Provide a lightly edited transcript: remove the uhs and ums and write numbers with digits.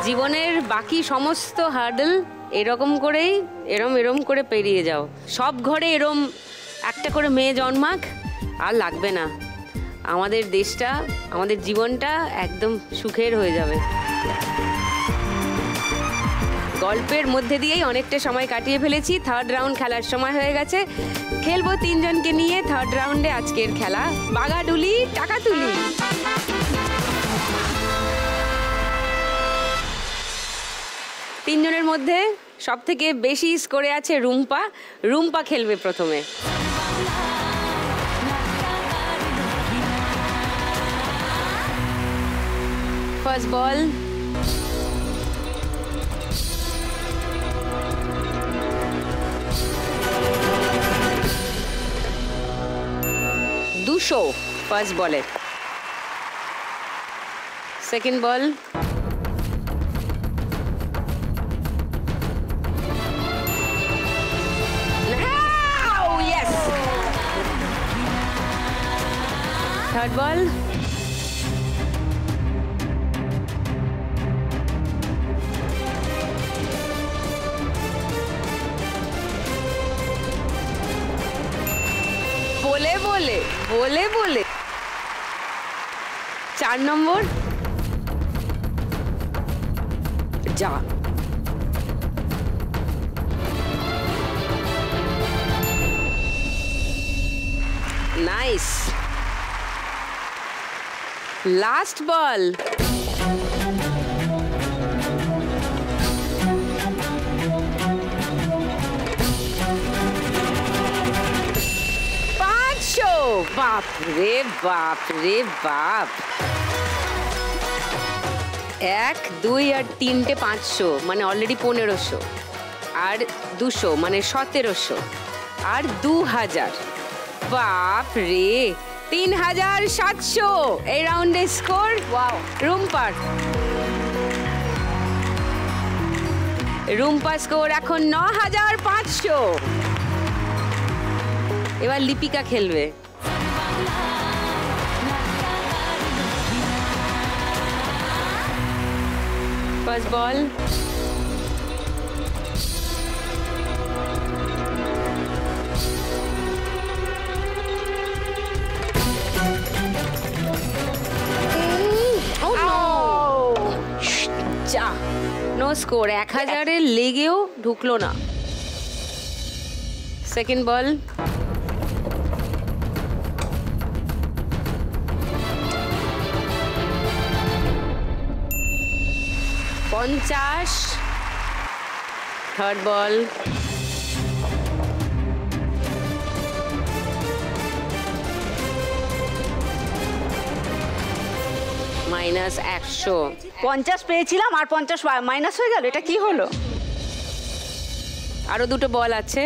জীবনের বাকি সমস্ত হার্ডল এরকম করেই এরম করে পেরিয়ে যাও। সব ঘরে এরম একটা করে মেয়ে জন্মাক, আর লাগবে না। আমাদের দেশটা, আমাদের জীবনটা একদম সুখের হয়ে যাবে। গল্পের মধ্যে দিয়েই অনেকটা সময় কাটিয়ে ফেলেছি। থার্ড রাউন্ড খেলার সময় হয়ে গেছে। খেলবো তিনজনকে নিয়ে থার্ড রাউন্ডে আজকের খেলা বাগাডুলি টাকা তুলি। তিনজনের মধ্যে সব থেকে বেশি স্কোরে আছে রুম্পা। রুম্পা খেলবে প্রথমে। ফার্স্ট বল, দুশো ফার্স্ট বলে। সেকেন্ড বল, থার্ড বল, বলে বলে বলে বলে। 4 নম্বর, যা। নাইস। লাস্ট বল, বাপ রে বাপ রে বাপ। 1, 2 আর 3টে 500, মানে অলরেডি 1500, আর 200 মানে 1700, আর 2000। বাপ রে, 3700 এই রাউন্ডে স্কোর। ওয়াও, রুম্পার। রুম্পা স্কোর এখন 9500। এবার লিপিকা খেলবে। ফার্স্ট বল, নো স্কোর। 1000-এর লেগেও ঢুকলো না। সেকেন্ড বল, $50। থার্ড বল, -100। 50 পেয়েছিলাম আর 50 মাইনাস হয়ে গেল, এটা কি হলো? আরো দুটো বল আছে।